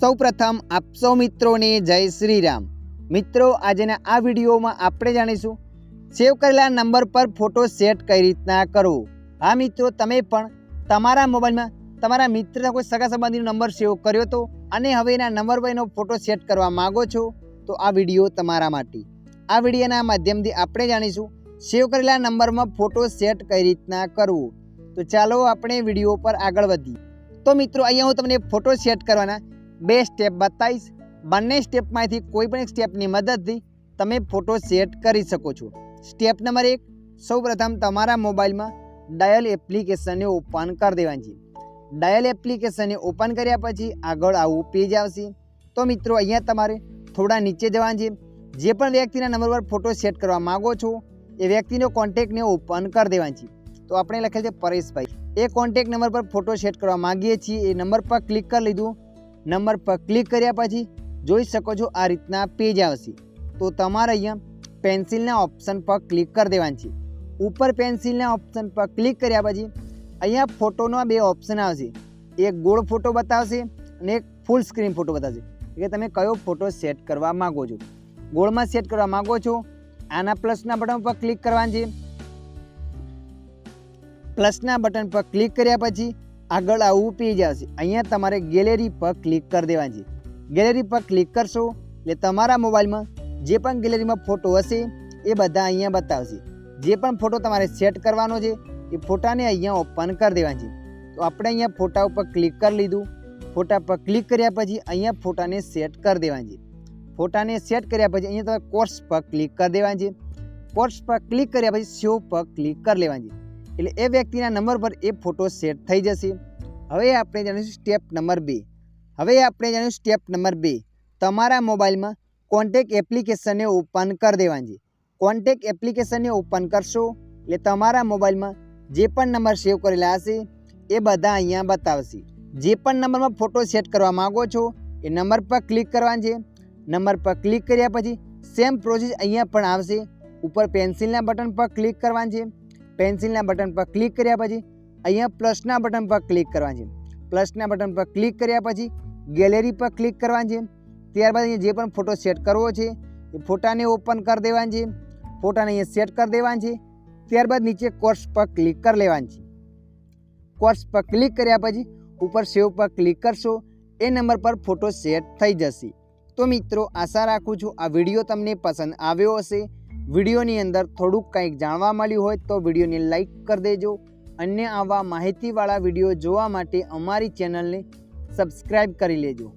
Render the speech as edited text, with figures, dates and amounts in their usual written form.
સૌપ્રથમ આપ સૌ મિત્રોને જય શ્રી રામ। મિત્રો આજના આ વિડીયોમાં આપણે જાણીશું સેવ કરેલા નંબર પર ફોટો સેટ કઈ રીતના કરવો। હા મિત્રો, તમે પણ તમારા મોબાઈલમાં તમારા મિત્રના કોઈ સગા સંબંધીનો નંબર સેવ કર્યો તો અને હવે એના નંબર પર એનો ફોટો સેટ કરવા માંગો છો તો આ વિડીયો તમારા માટે। આ વિડીયોના માધ્યમથી આપણે જાણીશું સેવ કરેલા નંબરમાં ફોટો સેટ કઈ રીતના કરવો। તો ચાલો આપણે વિડીયો પર આગળ વધીએ। તો મિત્રો અહીંયા હું તમને ફોટો સેટ કરવાના બે સ્ટેપ બતાવીશ। બંને સ્ટેપમાંથી કોઈ પણ એક સ્ટેપની મદદથી તમે ફોટો સેટ કરી શકો છો। સ્ટેપ નંબર 1, સૌપ્રથમ તમારા મોબાઈલમાં ડાયલ એપ્લિકેશનને ઓપન કરી દેવાની છે। ડાયલ એપ્લિકેશનને ઓપન કર્યા પછી આગળ આવું પેજ આવશે। તો મિત્રો અહીંયા તમારે થોડા નીચે જવાનું છે। જે પણ વ્યક્તિના નંબર પર ફોટો સેટ કરવા માગો છો એ વ્યક્તિનો કોન્ટેક્ટને ઓપન કરી દેવાની છે। તો આપણે લખેલ છે પરેશભાઈ, એ કોન્ટેક્ટ નંબર પર ફોટો સેટ કરવા માગીએ છીએ। એ નંબર પર ક્લિક કરી લીધું। નંબર પર ક્લિક કર્યા પછી જોઈ શકો છો આ રીતના પેજ આવશે। તો તમારે અહીંયા પેન્સિલના ઓપ્શન પર ક્લિક કરી દેવાનું છે। ઉપર પેન્સિલના ઓપ્શન પર ક્લિક કર્યા પછી અહીંયા ફોટોના બે ઓપ્શન આવશે। એક ગોળ ફોટો બતાવશે અને એક ફૂલ સ્ક્રીન ફોટો બતાવશે કે તમે કયો ફોટો સેટ કરવા માગો છો। ગોળમાં સેટ કરવા માગો છો, આના પ્લસના બટન પર ક્લિક કરવાનું છે। પ્લસના બટન પર ક્લિક કર્યા પછી આગળ આવું પેજ આવશે। અહીંયા તમારે ગેલેરી પર ક્લિક કરી દેવાની છે। ગેલેરી પર ક્લિક કરશો એટલે તમારા મોબાઈલમાં જે પણ ગેલેરીમાં ફોટો હશે એ બધા અહીંયા બતાવશે। જે પણ ફોટો તમારે સેટ કરવાનો છે એ ફોટાને અહીંયા ઓપન કરી દેવાની છે। તો આપણે અહીંયા ફોટા ઉપર ક્લિક કરી લીધું। ફોટા પર ક્લિક કર્યા પછી અહીંયા ફોટાને સેટ કરી દેવાની છે। ફોટાને સેટ કર્યા પછી અહીંયા તમે કોર્સ પર ક્લિક કરી દેવાની છે। કોર્સ પર ક્લિક કર્યા પછી સેવ પર ક્લિક કરી લેવાની છે, એટલે એ વ્યક્તિના નંબર પર એ ફોટો સેટ થઈ જશે। હવે આપણે જાણીશું સ્ટેપ નંબર 2। હવે આપણે જાણીશું સ્ટેપ નંબર 2, તમારા મોબાઈલમાં કોન્ટેક્ટ એપ્લિકેશનને ઓપન કરી દેવાની છે। કોન્ટેક્ટ એપ્લિકેશનને ઓપન કરશો એટલે તમારા મોબાઈલમાં જે પણ નંબર સેવ કરેલા હશે એ બધા અહીંયા બતાવશે। જે પણ નંબરમાં ફોટો સેટ કરવા માગો છો એ નંબર પર ક્લિક કરવાનું છે। નંબર પર ક્લિક કર્યા પછી સેમ પ્રોસેસ અહીંયા પણ આવશે। ઉપર પેન્સિલના બટન પર ક્લિક કરવાનું છે। પેન્સિલના બટન પર ક્લિક કર્યા પછી અહીંયા પ્લસના બટન પર ક્લિક કરવાનું છે। પ્લસના બટન પર ક્લિક કર્યા પછી ગેલેરી પર ક્લિક કરવાનું છે। ત્યારબાદ અહીંયા જે પણ ફોટો સેટ કરવો છે એ ફોટાને ઓપન કરી દેવાનું છે। ફોટાને અહીંયા સેટ કરી દેવાનું છે। ત્યારબાદ નીચે કોર્સ પર ક્લિક કરી લેવાનું છે। કોર્સ પર ક્લિક કર્યા પછી ઉપર સેવ પર ક્લિક કરશો એ નંબર પર ફોટો સેટ થઈ જશે। તો મિત્રો આશા રાખું છું આ વિડીયો તમને પસંદ આવ્યો હશે। વિડીયોની અંદર થોડુંક કંઈક જાણવા મળ્યું હોય તો વિડીયોને લાઈક કરી દેજો। અન્ય આવા માહિતીવાળા વિડીયો જોવા માટે અમારી ચેનલને સબસ્ક્રાઈબ કરી લેજો।